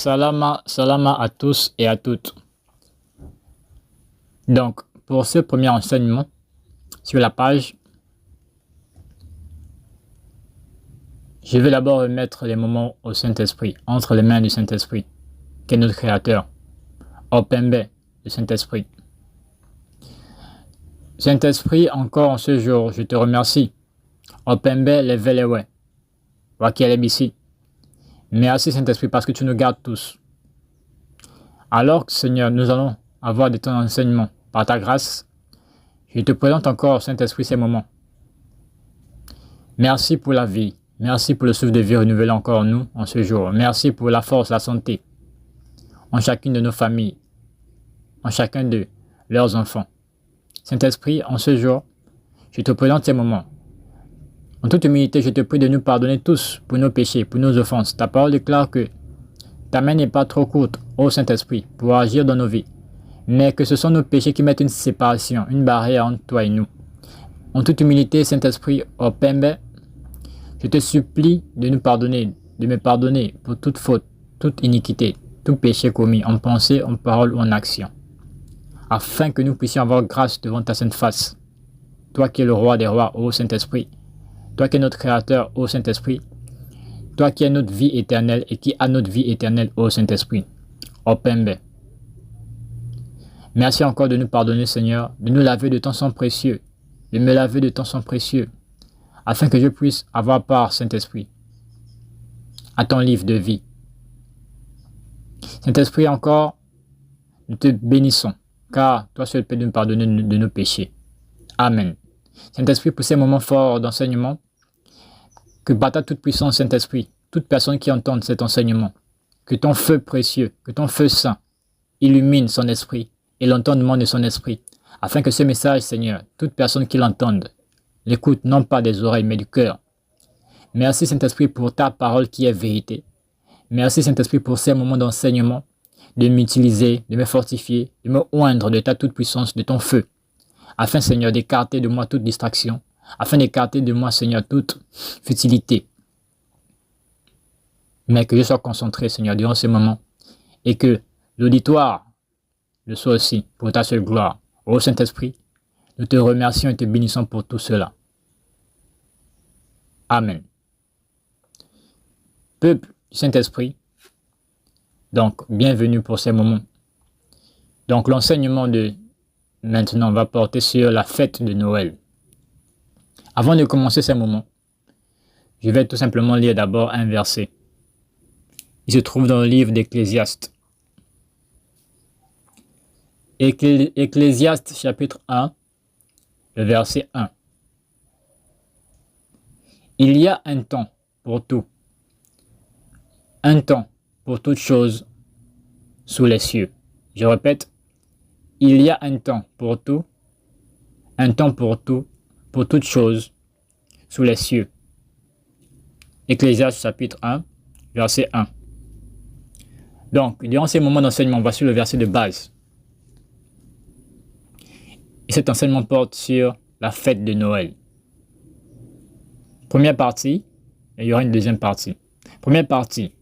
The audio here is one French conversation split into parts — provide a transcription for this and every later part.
Salama à tous et à toutes. Donc, pour ce premier enseignement, sur la page, je vais d'abord remettre les moments au Saint-Esprit, entre les mains du Saint-Esprit, qui est notre Créateur. Opembe, le Saint-Esprit. Saint-Esprit, encore en ce jour, je te remercie. Opembe, levelewe. Wakielebisi. Merci Saint-Esprit parce que tu nous gardes tous. Alors que Seigneur, nous allons avoir de ton enseignement par ta grâce, je te présente encore Saint-Esprit ces moments. Merci pour la vie. Merci pour le souffle de vie renouvelé encore en nous en ce jour. Merci pour la force, la santé en chacune de nos familles, en chacun de leurs enfants. Saint-Esprit, en ce jour, je te présente ces moments. En toute humilité, je te prie de nous pardonner tous pour nos péchés, pour nos offenses. Ta parole déclare que ta main n'est pas trop courte, ô Saint-Esprit, pour agir dans nos vies, mais que ce sont nos péchés qui mettent une séparation, une barrière entre toi et nous. En toute humilité, Saint-Esprit, ô Pembe, je te supplie de nous pardonner, de me pardonner pour toute faute, toute iniquité, tout péché commis en pensée, en parole ou en action, afin que nous puissions avoir grâce devant ta sainte face. Toi qui es le roi des rois, ô Saint-Esprit, toi qui es notre Créateur, ô Saint-Esprit, toi qui es notre vie éternelle et qui as notre vie éternelle, ô Saint-Esprit, ô Pembe. Merci encore de nous pardonner, Seigneur, de nous laver de ton sang précieux, de me laver de ton sang précieux, afin que je puisse avoir part, Saint-Esprit, à ton livre de vie. Saint-Esprit, encore, nous te bénissons, car toi seul peux nous pardonner de nos péchés. Amen. Saint-Esprit, pour ces moments forts d'enseignement, que par ta toute puissance, Saint-Esprit, toute personne qui entend cet enseignement, que ton feu précieux, que ton feu saint, illumine son esprit et l'entendement de son esprit, afin que ce message, Seigneur, toute personne qui l'entende, l'écoute non pas des oreilles, mais du cœur. Merci, Saint-Esprit, pour ta parole qui est vérité. Merci, Saint-Esprit, pour ces moments d'enseignement, de m'utiliser, de me fortifier, de me oindre de ta toute puissance, de ton feu, afin, Seigneur, d'écarter de moi toute distraction, afin d'écarter de moi, Seigneur, toute futilité. Mais que je sois concentré, Seigneur, durant ces moments, et que l'auditoire le soit aussi, pour ta seule gloire. Ô Saint-Esprit, nous te remercions et te bénissons pour tout cela. Amen. Peuple du Saint-Esprit, donc, bienvenue pour ces moments. Donc, l'enseignement de maintenant va porter sur la fête de Noël. Avant de commencer ces moments, je vais tout simplement lire d'abord un verset. Il se trouve dans le livre d'Ecclésiaste. Ecclésiaste chapitre 1, le verset 1. Il y a un temps pour tout, un temps pour toute chose sous les cieux. Je répète, il y a un temps pour tout, un temps pour tout, pour toute chose sous les cieux. Ecclésiaste chapitre 1, verset 1. Donc, durant ces moments d'enseignement, voici le verset de base. Et cet enseignement porte sur la fête de Noël. Première partie, et il y aura une deuxième partie. Première partie,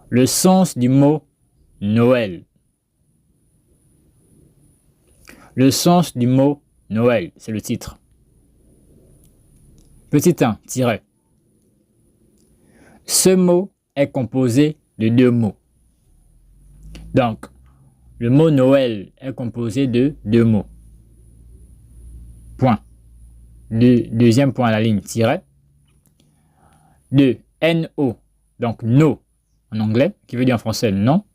le sens du mot Noël. Le sens du mot Noël, c'est le titre. Petit 1, tiret. Ce mot est composé de deux mots. Donc, le mot Noël est composé de deux mots. Point. Deuxième point à la ligne, tiret. De N-O, donc no en anglais, qui veut dire en français non.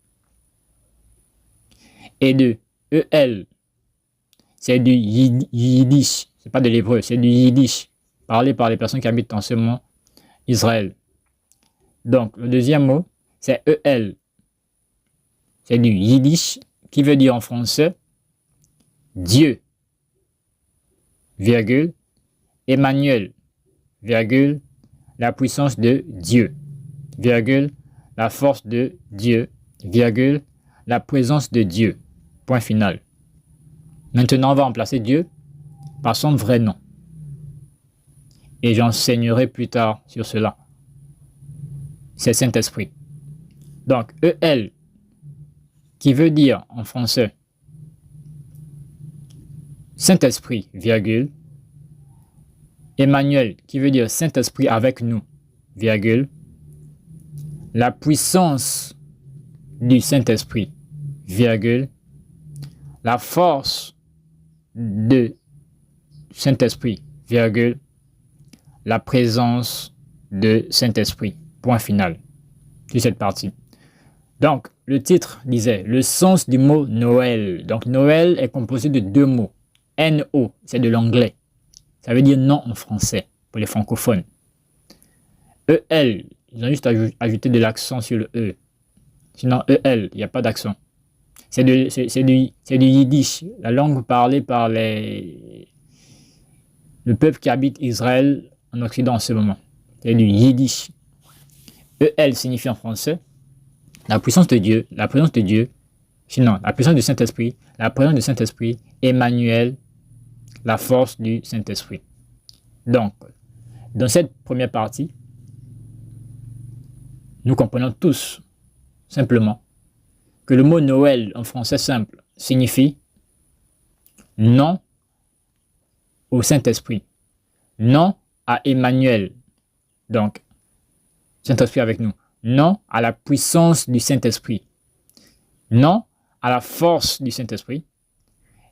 Et de E-L, c'est du yiddish, c'est pas de l'hébreu, c'est du yiddish, parlé par les personnes qui habitent en ce moment Israël. Donc, le deuxième mot, c'est E-L. C'est du yiddish, qui veut dire en français Dieu, virgule, Emmanuel, virgule, la puissance de Dieu, virgule, la force de Dieu, virgule, la présence de Dieu, point final. Maintenant, on va remplacer Dieu par son vrai nom. Et j'enseignerai plus tard sur cela. C'est Saint-Esprit. Donc, EL, qui veut dire en français Saint-Esprit, virgule. Emmanuel, qui veut dire Saint-Esprit avec nous, virgule. La puissance du Saint-Esprit, virgule. La force de Saint-Esprit, virgule. La présence de Saint-Esprit, point final, sur cette partie. Donc, le titre disait le sens du mot Noël. Donc, Noël est composé de deux mots. N-O, c'est de l'anglais. Ça veut dire non en français, pour les francophones. E-L, ils ont juste ajouté de l'accent sur le E. Sinon, E-L, il n'y a pas d'accent. C'est du yiddish, la langue parlée par le peuple qui habite Israël en Occident en ce moment. C'est du yiddish. E-L signifie en français la puissance de Dieu, la présence de Dieu, sinon la puissance du Saint-Esprit, la présence du Saint-Esprit, Emmanuel, la force du Saint-Esprit. Donc, dans cette première partie, nous comprenons tous simplement que le mot Noël en français simple signifie non au Saint-Esprit, non à Emmanuel, donc Saint-Esprit avec nous, non à la puissance du Saint-Esprit, non à la force du Saint-Esprit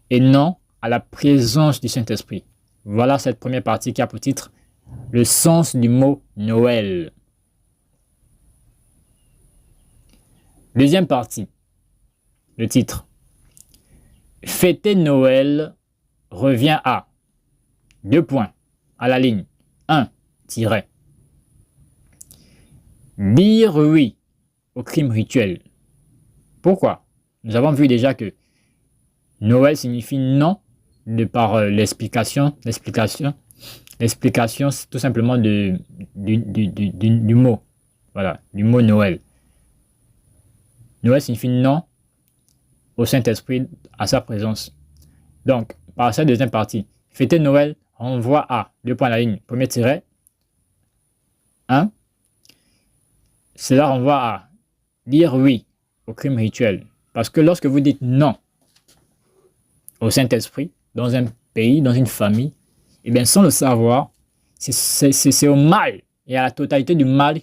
et non à la présence du Saint-Esprit. Voilà cette première partie qui a pour titre le sens du mot Noël. Deuxième partie, le titre. Fêter Noël revient à deux points à la ligne 1 tiret. Dire oui au crime rituel. Pourquoi? Nous avons vu déjà que Noël signifie non de par l'explication. L'explication, c'est tout simplement du mot. Voilà, du mot Noël. Noël signifie non au Saint-Esprit, à sa présence. Donc, par cette deuxième partie, fêter Noël renvoie à deux points à la ligne. Premier tiret, 1. Cela renvoie à dire oui au crime rituel. Parce que lorsque vous dites non au Saint-Esprit, dans un pays, dans une famille, et bien sans le savoir, c'est au mal et à la totalité du mal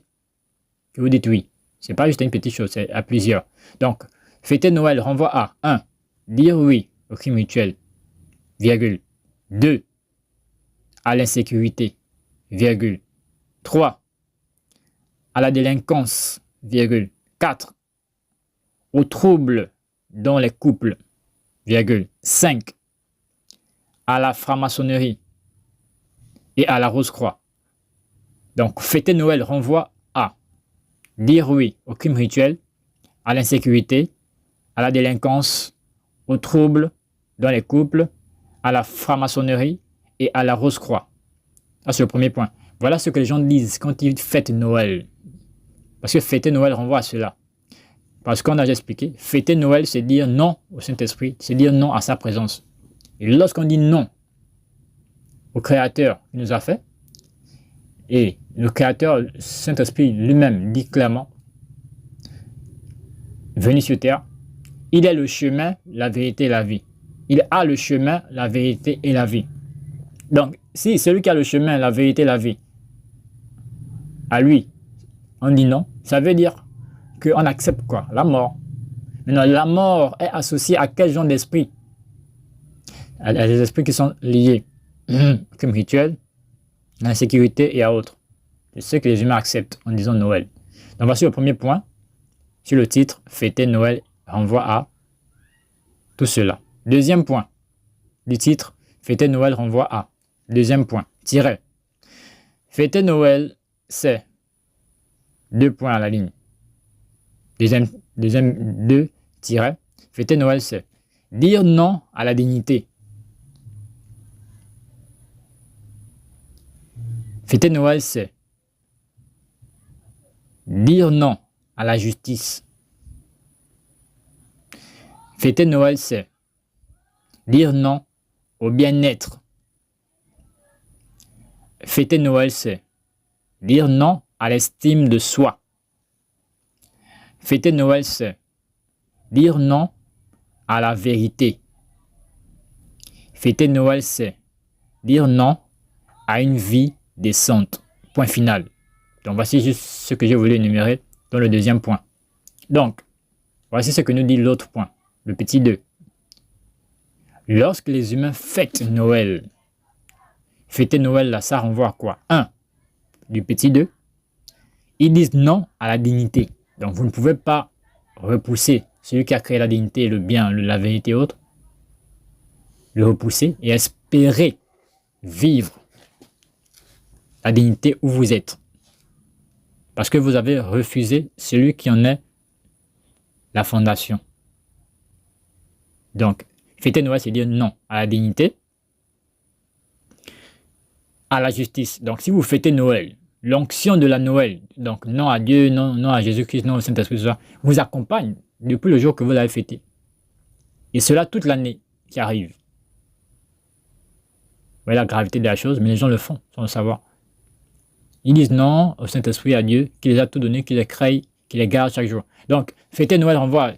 que vous dites oui. Ce n'est pas juste une petite chose, c'est à plusieurs. Donc, fêter Noël renvoie à 1. Dire oui au crime rituel, virgule. 2. À l'insécurité, virgule. 3. À la délinquance, virgule. 4. Aux troubles dans les couples, virgule. 5. À la franc-maçonnerie et à la Rose-Croix. Donc, fêter Noël renvoie à dire oui au crime rituel, à l'insécurité, à la délinquance, aux troubles dans les couples, à la franc-maçonnerie et à la Rose-Croix. Ça, c'est le premier point. Voilà ce que les gens disent quand ils fêtent Noël. Parce que fêter Noël renvoie à cela. Parce qu'on a déjà expliqué, fêter Noël, c'est dire non au Saint-Esprit, c'est dire non à sa présence. Et lorsqu'on dit non au Créateur qui nous a fait, et le Créateur, Saint-Esprit lui-même, dit clairement, venu sur terre, il est le chemin, la vérité et la vie. Il a le chemin, la vérité et la vie. Donc, si celui qui a le chemin, la vérité et la vie, à lui, on dit non, ça veut dire qu'on accepte quoi? La mort. Maintenant, la mort est associée à quel genre d'esprit? À des esprits qui sont liés comme rituel, à l'insécurité et à autres. C'est ce que les humains acceptent en disant Noël. Donc voici le premier point. Sur le titre, fêter Noël renvoie à tout cela. Deuxième point du titre, fêter Noël renvoie à. Deuxième point, tiret. Fêter Noël, c'est deux points à la ligne. Deuxième deux tiret. Fêter Noël, c'est dire non à la dignité. Fêter Noël, c'est dire non à la justice. Fêter Noël, c'est dire non au bien-être. Fêter Noël, c'est dire non à l'estime de soi. Fêter Noël, c'est dire non à la vérité. Fêter Noël, c'est dire non à une vie décente. Point final. Donc, voici juste ce que j'ai voulu énumérer dans le deuxième point. Donc, voici ce que nous dit l'autre point, le petit 2. Lorsque les humains fêtent Noël, fêter Noël, là, ça renvoie à quoi? 1. Du petit 2. Ils disent non à la dignité. Donc, vous ne pouvez pas repousser celui qui a créé la dignité, le bien, la vérité et autres, le repousser et espérer vivre la dignité où vous êtes. Parce que vous avez refusé celui qui en est la fondation. Donc, fêter Noël, c'est dire non à la dignité, à la justice. Donc, si vous fêtez Noël, l'onction de la Noël, donc non à Dieu, non à Jésus-Christ, non au Saint-Esprit, vous accompagne depuis le jour que vous l'avez fêté. Et cela toute l'année qui arrive. Vous voyez la gravité de la chose, mais les gens le font sans le savoir. Ils disent non au Saint-Esprit, à Dieu, qui les a tout donné, qui les crée, qui les garde chaque jour. Donc, fêter Noël renvoie à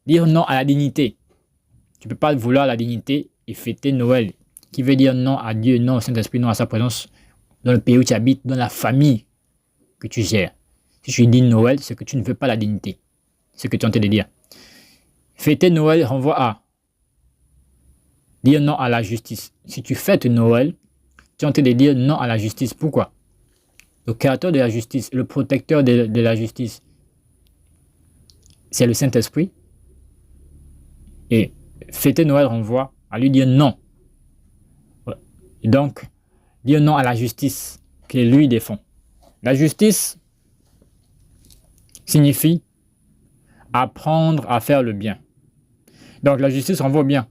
dire non à la dignité. Tu ne peux pas vouloir la dignité et fêter Noël, qui veut dire non à Dieu, non au Saint-Esprit, non à sa présence dans le pays où tu habites, dans la famille que tu gères. Si tu dis Noël, c'est que tu ne veux pas la dignité. C'est ce que tu es en train de dire. Fêter Noël renvoie à dire non à la justice. Si tu fêtes Noël, tu es en train de dire non à la justice. Pourquoi? Le créateur de la justice, le protecteur de la justice, c'est le Saint-Esprit. Et fêter Noël renvoie à lui dire non. Et donc, dire non à la justice que lui défend. La justice signifie apprendre à faire le bien. Donc, la justice renvoie au bien.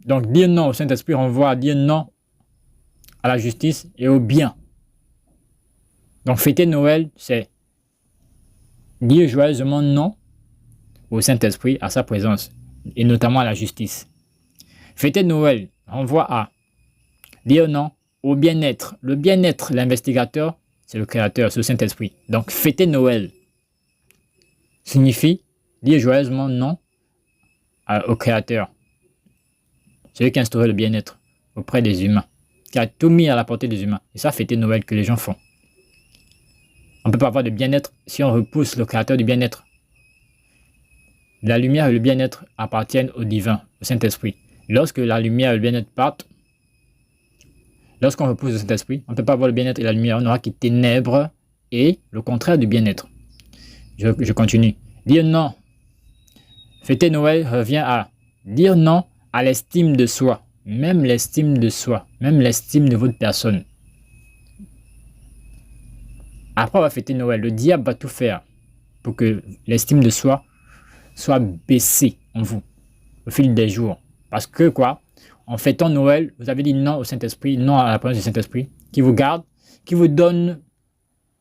Donc, dire non au Saint-Esprit renvoie à dire non à la justice et au bien. Donc, fêter Noël, c'est dire joyeusement non au Saint-Esprit, à sa présence, et notamment à la justice. Fêter Noël renvoie à dire non au bien-être. Le bien-être, l'investigateur, c'est le créateur, c'est le Saint-Esprit. Donc, fêter Noël signifie dire joyeusement non au créateur. Celui qui a instauré le bien-être auprès des humains, qui a tout mis à la portée des humains. Et ça, fêter Noël que les gens font. On ne peut pas avoir de bien-être si on repousse le créateur du bien-être. La lumière et le bien-être appartiennent au divin, au Saint-Esprit. Lorsque la lumière et le bien-être partent, lorsqu'on repousse le Saint-Esprit, on ne peut pas avoir le bien-être et la lumière. On n'aura que ténèbres et le contraire du bien-être. Je continue. Dire non. Fêter Noël revient à dire non à l'estime de soi. Même l'estime de soi. Même l'estime de votre personne. Après avoir fêté Noël, le diable va tout faire pour que l'estime de soi soit baissée en vous au fil des jours. Parce que quoi? En fêtant Noël, vous avez dit non au Saint-Esprit, non à la présence du Saint-Esprit, qui vous garde, qui vous donne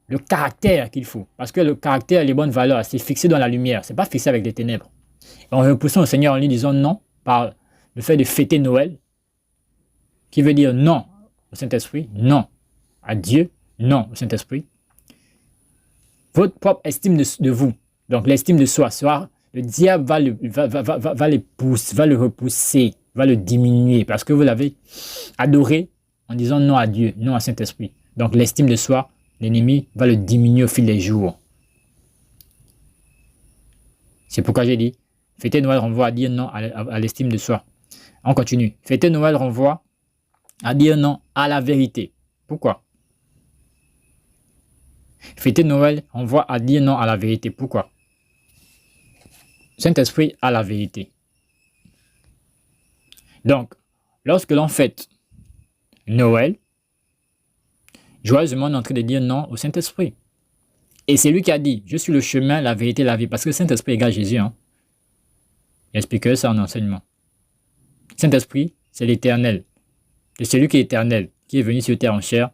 le caractère qu'il faut. Parce que le caractère et les bonnes valeurs, c'est fixé dans la lumière, c'est pas fixé avec des ténèbres. Et en repoussant au Seigneur en lui disant non, par le fait de fêter Noël, qui veut dire non au Saint-Esprit, non à Dieu, non au Saint-Esprit, votre propre estime de vous, donc l'estime de soi, le diable va le repousser, va le diminuer, parce que vous l'avez adoré en disant non à Dieu, non à Saint-Esprit. Donc l'estime de soi, l'ennemi va le diminuer au fil des jours. C'est pourquoi j'ai dit, fêter Noël renvoie à dire non à l'estime de soi. On continue. Fêter Noël renvoie à dire non à la vérité. Pourquoi? Fêter Noël renvoie à dire non à la vérité. Pourquoi? Saint-Esprit a la vérité. Donc, lorsque l'on fête Noël, joyeusement on est en train de dire non au Saint-Esprit. Et c'est lui qui a dit, je suis le chemin, la vérité, la vie. Parce que le Saint-Esprit égale Jésus. Il explique ça en enseignement. Saint-Esprit, c'est l'éternel. C'est celui qui est éternel, qui est venu sur terre en chair.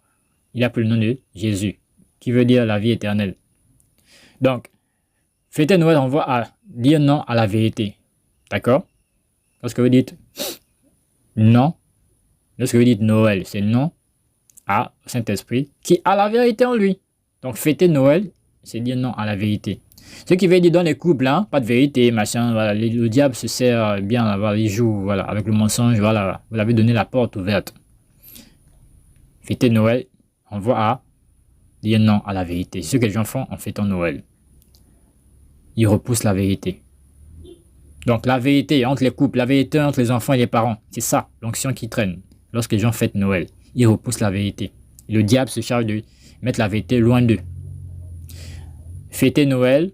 Il a pris le nom de Jésus, qui veut dire la vie éternelle. Donc, fêter Noël renvoie à dire non à la vérité. D'accord? Lorsque vous dites non, lorsque vous dites Noël, c'est non à Saint-Esprit qui a la vérité en lui. Donc, fêter Noël, c'est dire non à la vérité. Ce qui veut dire dans les couples, hein, pas de vérité, machin, voilà, le diable se sert bien, voilà, il joue, voilà, avec le mensonge, voilà, vous l'avez donné la porte ouverte. Fêter Noël, on voit à dire non à la vérité. C'est ce que les gens font en fêtant Noël. Ils repoussent la vérité. Donc la vérité entre les couples, la vérité entre les enfants et les parents, c'est ça, l'onction qui traîne. Lorsque les gens fêtent Noël, ils repoussent la vérité. Et le diable se charge de mettre la vérité loin d'eux. Fêter Noël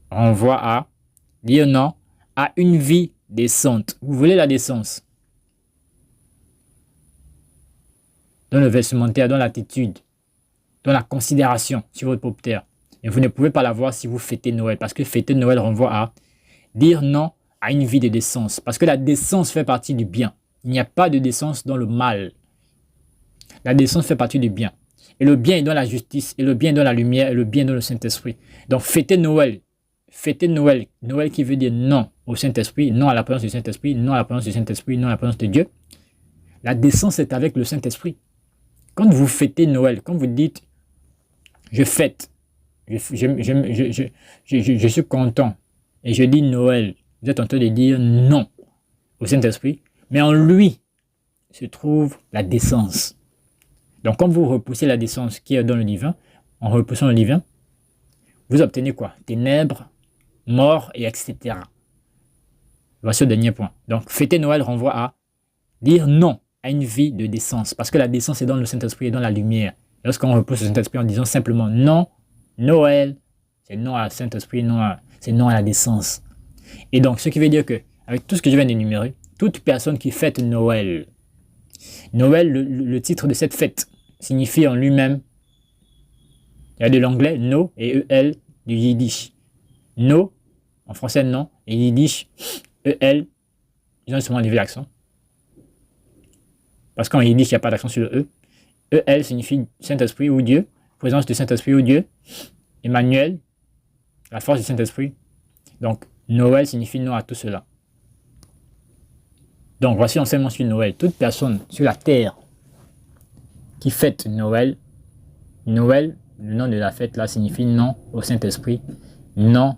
renvoie à dire non à une vie décente. Vous voulez la décence? Dans le vestimentaire, dans l'attitude, dans la considération sur votre propriétaire. Et vous ne pouvez pas l'avoir si vous fêtez Noël. Parce que fêter Noël renvoie à dire non à une vie de décence. Parce que la décence fait partie du bien. Il n'y a pas de décence dans le mal. La décence fait partie du bien. Et le bien est dans la justice, et le bien est dans la lumière, et le bien est dans le Saint-Esprit. Donc fêtez Noël. Fêtez Noël. Noël qui veut dire non au Saint-Esprit, non à la présence du Saint-Esprit, non à la présence du Saint-Esprit, non à la présence de Dieu. La décence est avec le Saint-Esprit. Quand vous fêtez Noël, quand vous dites je fête, je suis content et je dis Noël, vous êtes en train de dire non au Saint-Esprit, mais en lui se trouve la décence. Donc quand vous repoussez la décence qui est dans le divin, en repoussant le divin, vous obtenez quoi? Ténèbres, mort et etc. Voici le dernier point. Donc fêter Noël renvoie à dire non à une vie de décence, parce que la décence est dans le Saint-Esprit et dans la lumière. Lorsqu'on repousse le Saint-Esprit en disant simplement non, Noël, c'est non à Saint-Esprit, c'est non à la décence. Et donc, ce qui veut dire que, avec tout ce que je viens d'énumérer, toute personne qui fête Noël, Noël, le titre de cette fête, signifie en lui-même, il y a de l'anglais, no, et EL, du yiddish. No, en français non, et yiddish, EL, ils ont seulement levé l'accent. Parce qu'en yiddish, il n'y a pas d'accent sur le E. EL signifie Saint-Esprit ou Dieu, présence du Saint-Esprit ou Dieu. Emmanuel, la force du Saint-Esprit. Donc, Noël signifie non à tout cela. Donc, voici l'enseignement sur Noël. Toute personne sur la terre qui fête Noël, Noël, le nom de la fête là, signifie non au Saint-Esprit, non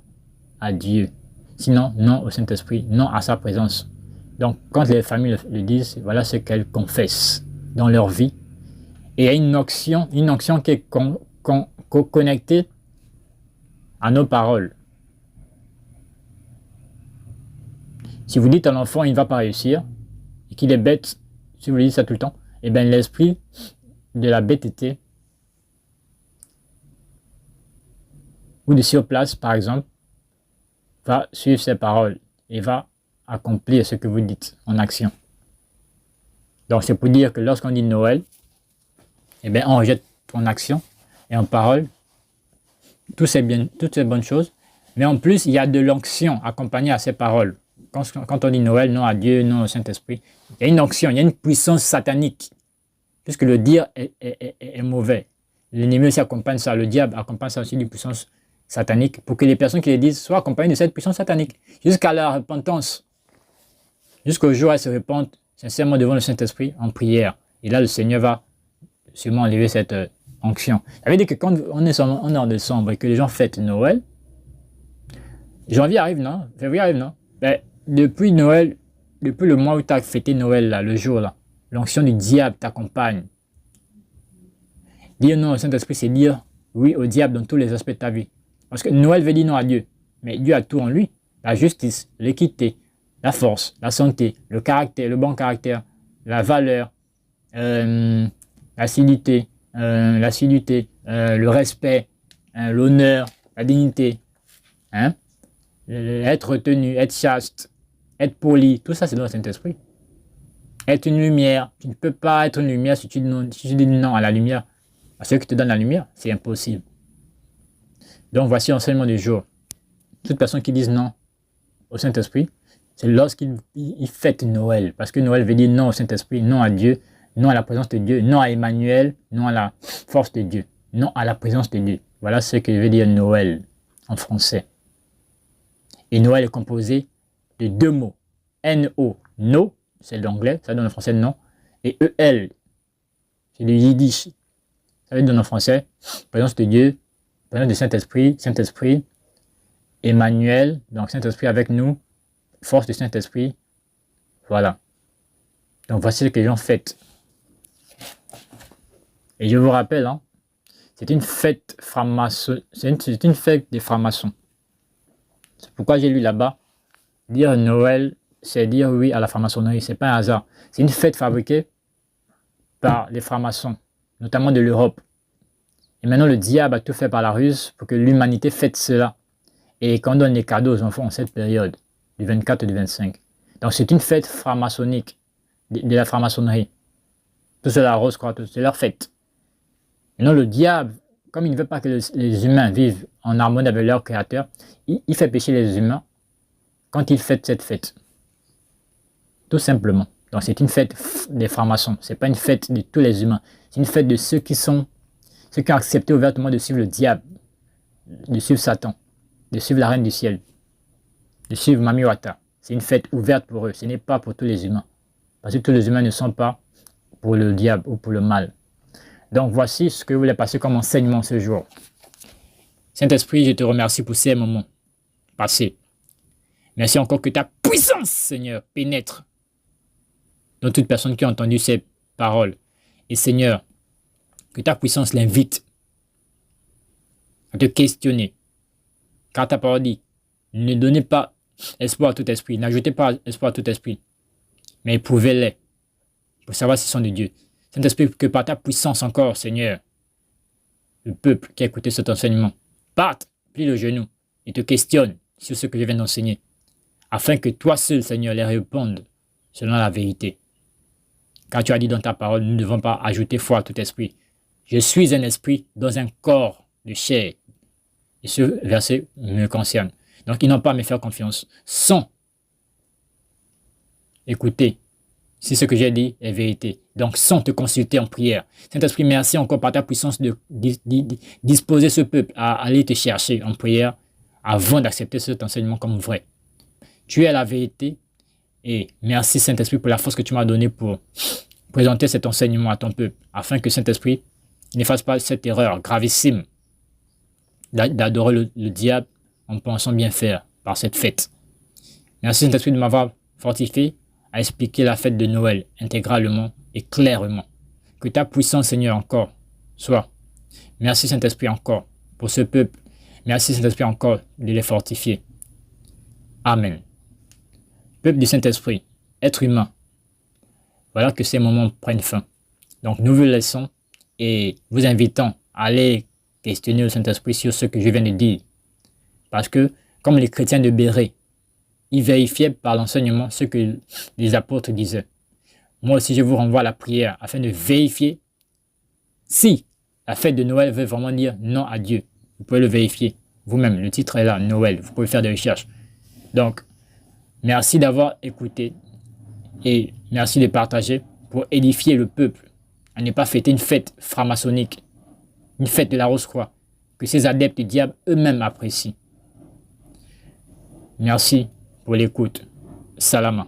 à Dieu. Sinon, non au Saint-Esprit, non à sa présence. Donc, quand les familles le disent, voilà ce qu'elles confessent dans leur vie. Et il y a une onction qui est connectée à nos paroles. Si vous dites à l'enfant, il ne va pas réussir, et qu'il est bête, si vous lui dites ça tout le temps, eh bien l'esprit de la bêteté, ou de surplace, par exemple, va suivre ces paroles et va accomplir ce que vous dites en action. Donc c'est pour dire que lorsqu'on dit Noël, eh bien on rejette en action et en parole toutes ces bonnes choses, mais en plus il y a de l'onction accompagnée à ces paroles. Quand on dit Noël, non à Dieu, non au Saint-Esprit, il y a une onction, il y a une puissance satanique, puisque le dire est mauvais. L'ennemi aussi accompagne ça, le diable accompagne ça aussi d'une puissance satanique, pour que les personnes qui les disent soient accompagnées de cette puissance satanique, jusqu'à la repentance, jusqu'au jour où elles se repentent sincèrement devant le Saint-Esprit en prière. Et là, le Seigneur va sûrement enlever cette onction. Ça veut dire que quand on est en décembre et que les gens fêtent Noël, janvier arrive, non? Février arrive, non? Ben, depuis Noël, depuis le mois où tu as fêté Noël, là, le jour, là, l'onction du diable t'accompagne. Dire non au Saint-Esprit, c'est dire oui au diable dans tous les aspects de ta vie. Parce que Noël veut dire non à Dieu. Mais Dieu a tout en lui. La justice, l'équité, la force, la santé, le caractère, le bon caractère, la valeur, l'assiduité, le respect, l'honneur, la dignité, hein? Être retenu, être chaste, être poli, tout ça c'est dans le Saint-Esprit. Être une lumière, tu ne peux pas être une lumière si tu dis non à la lumière. À ceux qui te donnent la lumière, c'est impossible. Donc voici l'enseignement du jour. Toute personne qui dit non au Saint-Esprit, c'est lorsqu'il fête Noël. Parce que Noël veut dire non au Saint-Esprit, non à Dieu, non à la présence de Dieu, non à Emmanuel, non à la force de Dieu, non à la présence de Dieu. Voilà ce que veut dire Noël en français. Et Noël est composé de deux mots. N-O, no, c'est l'anglais, ça donne en français non. Et E-L, c'est le yiddish. Ça veut dire en français, présence de Dieu, Prénom du Saint-Esprit, Saint-Esprit, Emmanuel, donc Saint-Esprit avec nous, force du Saint-Esprit. Voilà. Donc voici ce que j'en fête. Et je vous rappelle, hein, c'est une fête franc-maçon, c'est une fête des francs-maçons. C'est pourquoi j'ai lu là-bas, dire Noël, c'est dire oui à la franc-maçonnerie. C'est pas un hasard. C'est une fête fabriquée par les francs-maçons, notamment de l'Europe. Et maintenant, le diable a tout fait par la ruse pour que l'humanité fête cela. Et qu'on donne les cadeaux aux enfants en cette période, du 24 et du 25. Donc c'est une fête franc-maçonnique, de la franc-maçonnerie. Tout cela rose, quoi, c'est leur fête. Maintenant, le diable, comme il ne veut pas que les humains vivent en harmonie avec leur créateur, il fait pécher les humains quand il fête cette fête. Tout simplement. Donc c'est une fête des francs-maçons. Ce n'est pas une fête de tous les humains. C'est une fête de ceux qui ont accepté ouvertement de suivre le diable, de suivre Satan, de suivre la reine du ciel, de suivre Mami Wata. C'est une fête ouverte pour eux. Ce n'est pas pour tous les humains. Parce que tous les humains ne sont pas pour le diable ou pour le mal. Donc voici ce que je voulais passer comme enseignement ce jour. Saint-Esprit, je te remercie pour ces moments passés. Merci encore que ta puissance, Seigneur, pénètre dans toute personne qui a entendu ces paroles. Et Seigneur, que ta puissance l'invite à te questionner. Car ta parole dit, ne donnez pas espoir à tout esprit, n'ajoutez pas espoir à tout esprit, mais éprouvez-les pour savoir s'ils sont de Dieu. Saint-Esprit, que par ta puissance encore, Seigneur, le peuple qui a écouté cet enseignement parte, plie le genou et te questionne sur ce que je viens d'enseigner, afin que toi seul, Seigneur, les répondes selon la vérité. Car tu as dit dans ta parole, nous ne devons pas ajouter foi à tout esprit. Je suis un esprit dans un corps de chair. Et ce verset me concerne. Donc, ils n'ont pas à me faire confiance sans écouter si ce que j'ai dit est vérité. Donc, sans te consulter en prière. Saint-Esprit, merci encore par ta puissance de disposer ce peuple à aller te chercher en prière avant d'accepter cet enseignement comme vrai. Tu es la vérité et merci Saint-Esprit pour la force que tu m'as donnée pour présenter cet enseignement à ton peuple afin que Saint-Esprit ne fasse pas cette erreur gravissime d'adorer le diable en pensant bien faire par cette fête. Merci Saint-Esprit de m'avoir fortifié à expliquer la fête de Noël intégralement et clairement. Que ta puissance, Seigneur, encore soit. Merci Saint-Esprit encore pour ce peuple. Merci Saint-Esprit encore de les fortifier. Amen. Peuple du Saint-Esprit, être humain. Voilà que ces moments prennent fin. Donc nous vous laissons et vous invitons à aller questionner le Saint-Esprit sur ce que je viens de dire. Parce que, comme les chrétiens de Béret, ils vérifiaient par l'enseignement ce que les apôtres disaient. Moi aussi, je vous renvoie à la prière afin de vérifier si la fête de Noël veut vraiment dire non à Dieu. Vous pouvez le vérifier vous-même. Le titre est là, Noël. Vous pouvez faire des recherches. Donc, merci d'avoir écouté et merci de partager pour édifier le peuple à ne pas fêter une fête franc-maçonnique, une fête de la Rose-Croix, que ces adeptes du diable eux-mêmes apprécient. Merci pour l'écoute. Salama.